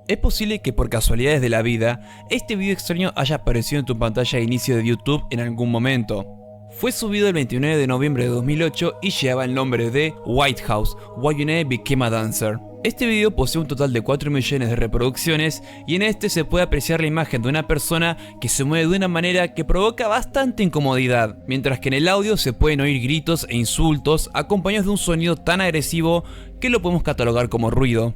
Es posible que por casualidades de la vida, este video extraño haya aparecido en tu pantalla de inicio de YouTube en algún momento. Fue subido el 29 de noviembre de 2008 y llevaba el nombre de White House, Why You Never Became a Dancer. Este video posee un total de 4 millones de reproducciones y en este se puede apreciar la imagen de una persona que se mueve de una manera que provoca bastante incomodidad, mientras que en el audio se pueden oír gritos e insultos acompañados de un sonido tan agresivo que lo podemos catalogar como ruido.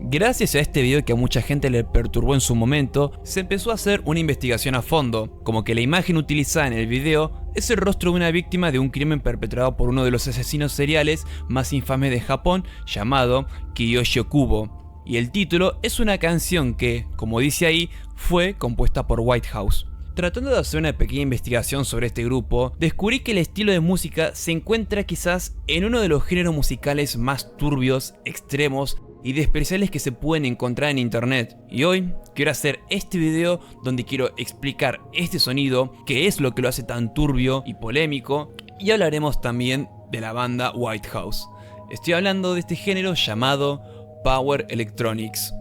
Gracias a este video que a mucha gente le perturbó en su momento, se empezó a hacer una investigación a fondo, como que la imagen utilizada en el video es el rostro de una víctima de un crimen perpetrado por uno de los asesinos seriales más infames de Japón, llamado Kiyoshi Kubo. Y el título es una canción que, como dice ahí, fue compuesta por White House. Tratando de hacer una pequeña investigación sobre este grupo, descubrí que el estilo de música se encuentra quizás en uno de los géneros musicales más turbios, extremos y despreciables que se pueden encontrar en internet. Y hoy quiero hacer este video donde quiero explicar este sonido, qué es lo que lo hace tan turbio y polémico, y hablaremos también de la banda White House. Estoy hablando de este género llamado Power Electronics.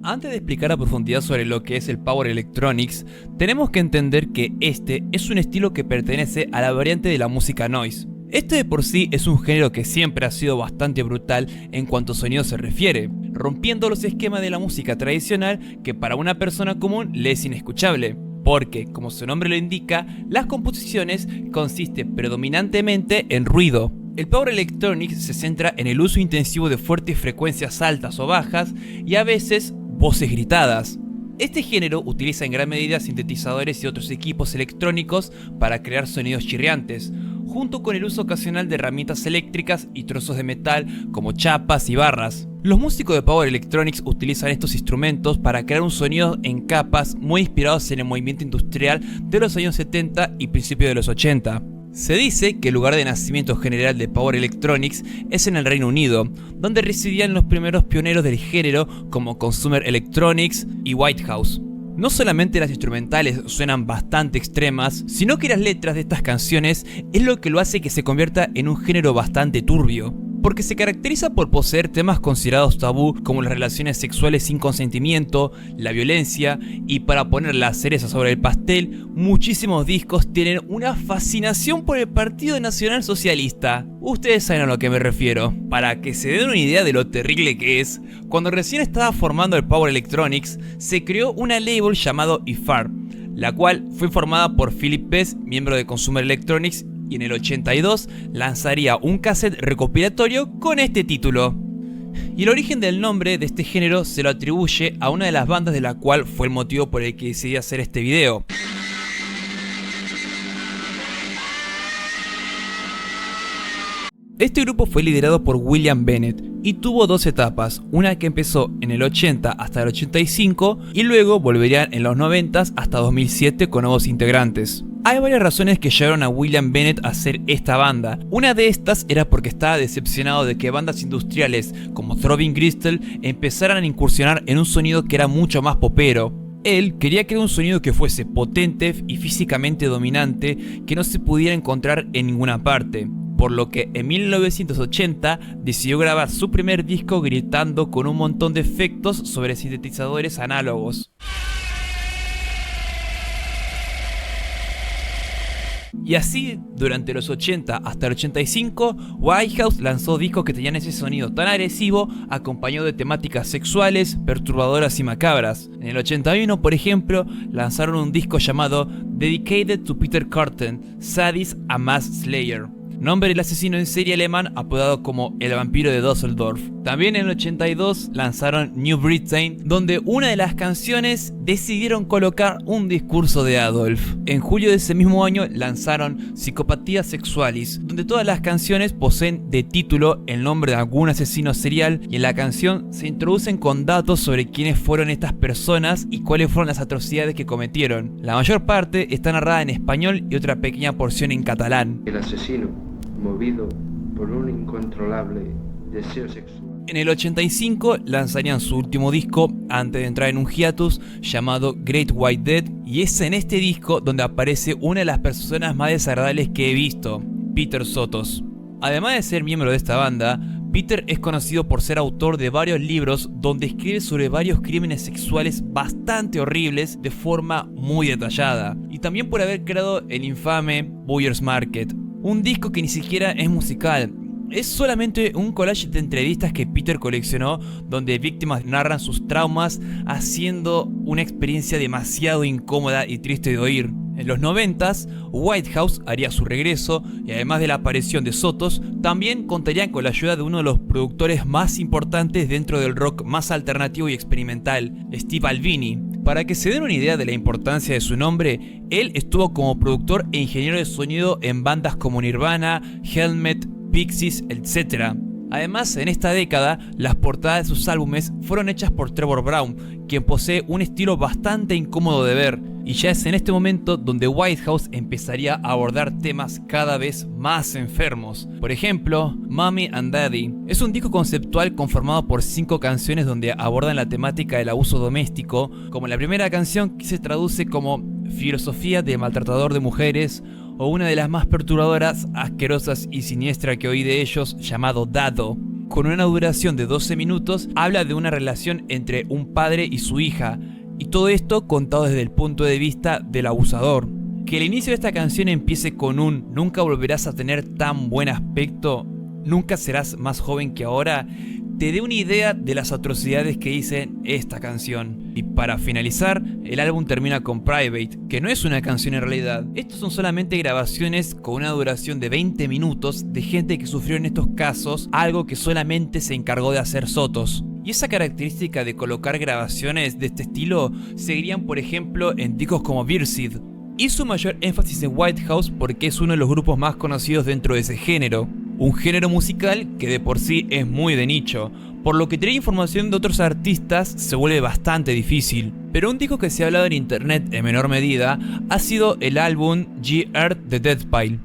Antes de explicar a profundidad sobre lo que es el Power Electronics, tenemos que entender que este es un estilo que pertenece a la variante de la música noise. Este de por sí es un género que siempre ha sido bastante brutal en cuanto a sonido se refiere, rompiendo los esquemas de la música tradicional que para una persona común le es inescuchable. Porque, como su nombre lo indica, las composiciones consisten predominantemente en ruido. El Power Electronics se centra en el uso intensivo de fuertes frecuencias altas o bajas y a veces voces gritadas. Este género utiliza en gran medida sintetizadores y otros equipos electrónicos para crear sonidos chirriantes, junto con el uso ocasional de herramientas eléctricas y trozos de metal como chapas y barras. Los músicos de Power Electronics utilizan estos instrumentos para crear un sonido en capas muy inspirados en el movimiento industrial de los años 70 y principios de los 80. Se dice que el lugar de nacimiento general de Power Electronics es en el Reino Unido, donde residían los primeros pioneros del género como Consumer Electronics y White House. No solamente las instrumentales suenan bastante extremas, sino que las letras de estas canciones es lo que lo hace que se convierta en un género bastante turbio. Porque se caracteriza por poseer temas considerados tabú como las relaciones sexuales sin consentimiento, la violencia y, para poner la cereza sobre el pastel, muchísimos discos tienen una fascinación por el Partido Nacional Socialista. Ustedes saben a lo que me refiero. Para que se den una idea de lo terrible que es, cuando recién estaba formando el Power Electronics, se creó una label llamado IFAR, la cual fue formada por Philip Best, miembro de Consumer Electronics, y en el 82 lanzaría un cassette recopilatorio con este título. Y el origen del nombre de este género se lo atribuye a una de las bandas de la cual fue el motivo por el que decidí hacer este video. Este grupo fue liderado por William Bennett y tuvo dos etapas, una que empezó en el 80 hasta el 85 y luego volverían en los 90 hasta 2007 con nuevos integrantes. Hay varias razones que llevaron a William Bennett a hacer esta banda. Una de estas era porque estaba decepcionado de que bandas industriales como Throbbing Gristle empezaran a incursionar en un sonido que era mucho más popero. Él quería crear un sonido que fuese potente y físicamente dominante que no se pudiera encontrar en ninguna parte. Por lo que en 1980 decidió grabar su primer disco gritando con un montón de efectos sobre sintetizadores análogos. Y así, durante los 80 hasta el 85, White House lanzó discos que tenían ese sonido tan agresivo, acompañado de temáticas sexuales, perturbadoras y macabras. En el 81, por ejemplo, lanzaron un disco llamado Dedicated to Peter Carten, Sadist a Mass Slayer, nombre del asesino en serie alemán apodado como el vampiro de Düsseldorf. También en el 82 lanzaron New Britain, donde una de las canciones decidieron colocar un discurso de Adolf. En julio de ese mismo año lanzaron Psicopatía Sexualis, donde todas las canciones poseen de título el nombre de algún asesino serial y en la canción se introducen con datos sobre quiénes fueron estas personas y cuáles fueron las atrocidades que cometieron. La mayor parte está narrada en español y otra pequeña porción en catalán. El asesino, movido por un incontrolable deseo sexual. En el 85 lanzarían su último disco antes de entrar en un hiatus llamado Great White Dead, y es en este disco donde aparece una de las personas más desagradables que he visto, Peter Sotos. Además de ser miembro de esta banda, Peter es conocido por ser autor de varios libros donde escribe sobre varios crímenes sexuales bastante horribles de forma muy detallada, y también por haber creado el infame Buyer's Market, un disco que ni siquiera es musical. Es solamente un collage de entrevistas que Peter coleccionó donde víctimas narran sus traumas, haciendo una experiencia demasiado incómoda y triste de oír. En los 90s, Whitehouse haría su regreso y además de la aparición de Sotos, también contarían con la ayuda de uno de los productores más importantes dentro del rock más alternativo y experimental, Steve Albini. Para que se den una idea de la importancia de su nombre, él estuvo como productor e ingeniero de sonido en bandas como Nirvana, Helmet, Pixies, etc. Además, en esta década, las portadas de sus álbumes fueron hechas por Trevor Brown, quien posee un estilo bastante incómodo de ver, y ya es en este momento donde Whitehouse empezaría a abordar temas cada vez más enfermos. Por ejemplo, Mommy and Daddy es un disco conceptual conformado por 5 canciones donde abordan la temática del abuso doméstico, como la primera canción que se traduce como Filosofía de maltratador de mujeres, o una de las más perturbadoras, asquerosas y siniestra que oí de ellos, llamado Dado. Con una duración de 12 minutos, habla de una relación entre un padre y su hija, y todo esto contado desde el punto de vista del abusador. Que el inicio de esta canción empiece con un "nunca volverás a tener tan buen aspecto, nunca serás más joven que ahora", te dé una idea de las atrocidades que dice esta canción. Y para finalizar, el álbum termina con Private, que no es una canción en realidad. Estos son solamente grabaciones con una duración de 20 minutos de gente que sufrió en estos casos, algo que solamente se encargó de hacer Sotos. Y esa característica de colocar grabaciones de este estilo seguirían por ejemplo en discos como Beerseed. Hizo mayor énfasis en Whitehouse porque es uno de los grupos más conocidos dentro de ese género. Un género musical que de por sí es muy de nicho, por lo que tener información de otros artistas se vuelve bastante difícil. Pero un disco que se ha hablado en internet en menor medida ha sido el álbum G-Earth de Deathpile.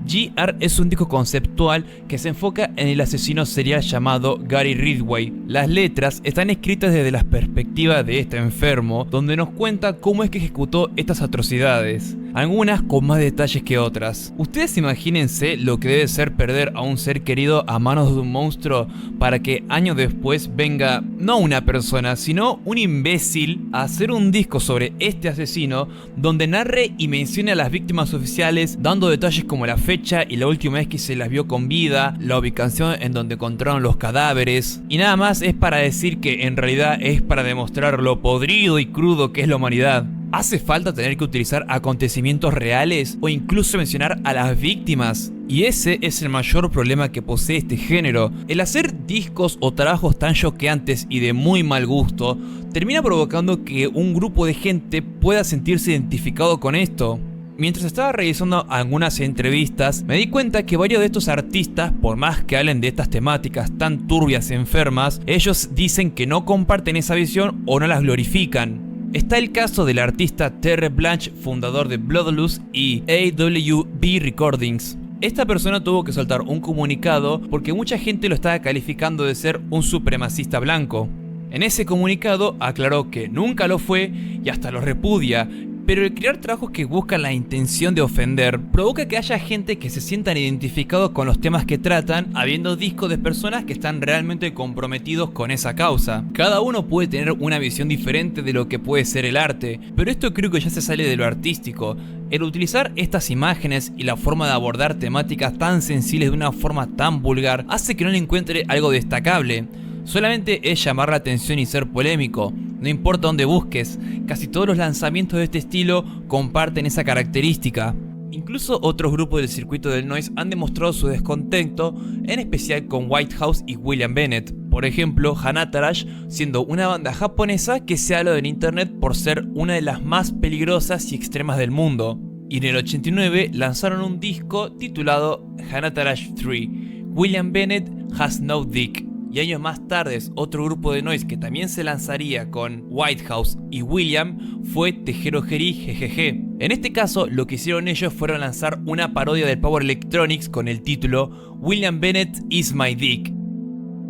G-Earth es un disco conceptual que se enfoca en el asesino serial llamado Gary Ridgway. Las letras están escritas desde la perspectiva de este enfermo, donde nos cuenta cómo es que ejecutó estas atrocidades, algunas con más detalles que otras. Ustedes imagínense lo que debe ser perder a un ser querido a manos de un monstruo para que años después venga no una persona, sino un imbécil a hacer un disco sobre este asesino donde narre y mencione a las víctimas oficiales, dando detalles como la fecha y la última vez que se las vio con vida, la ubicación en donde encontraron los cadáveres, y nada más es para decir que en realidad es para demostrar lo podrido y crudo que es la humanidad. ¿Hace falta tener que utilizar acontecimientos reales o incluso mencionar a las víctimas? Y ese es el mayor problema que posee este género. El hacer discos o trabajos tan choqueantes y de muy mal gusto termina provocando que un grupo de gente pueda sentirse identificado con esto. Mientras estaba revisando algunas entrevistas, me di cuenta que varios de estos artistas, por más que hablen de estas temáticas tan turbias y enfermas, ellos dicen que no comparten esa visión o no las glorifican. Está el caso del artista Terry Blanche, fundador de Bloodlust y AWB Recordings. Esta persona tuvo que soltar un comunicado porque mucha gente lo estaba calificando de ser un supremacista blanco. En ese comunicado aclaró que nunca lo fue y hasta lo repudia, pero el crear trabajos que buscan la intención de ofender provoca que haya gente que se sientan identificados con los temas que tratan, habiendo discos de personas que están realmente comprometidos con esa causa. Cada uno puede tener una visión diferente de lo que puede ser el arte, pero esto creo que ya se sale de lo artístico. El utilizar estas imágenes y la forma de abordar temáticas tan sensibles de una forma tan vulgar hace que no le encuentre algo destacable. Solamente es llamar la atención y ser polémico. No importa dónde busques, casi todos los lanzamientos de este estilo comparten esa característica. Incluso otros grupos del circuito del noise han demostrado su descontento, en especial con Whitehouse y William Bennett. Por ejemplo, Hanatarash, siendo una banda japonesa que se habla en internet por ser una de las más peligrosas y extremas del mundo. Y en el 89 lanzaron un disco titulado Hanatarash 3, William Bennett Has No Dick. Y años más tarde, otro grupo de noise que también se lanzaría con Whitehouse y William fue Tejerogeri GGG. En este caso, lo que hicieron ellos fueron lanzar una parodia del Power Electronics con el título William Bennett is my dick.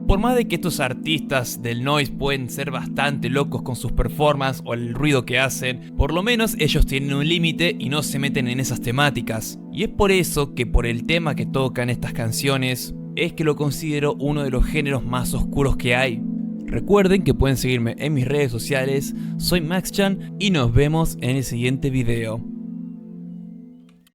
Por más de que estos artistas del noise pueden ser bastante locos con sus performances o el ruido que hacen, por lo menos ellos tienen un límite y no se meten en esas temáticas. Y es por eso que por el tema que tocan estas canciones, es que lo considero uno de los géneros más oscuros que hay. Recuerden que pueden seguirme en mis redes sociales, soy Max Chan y nos vemos en el siguiente video.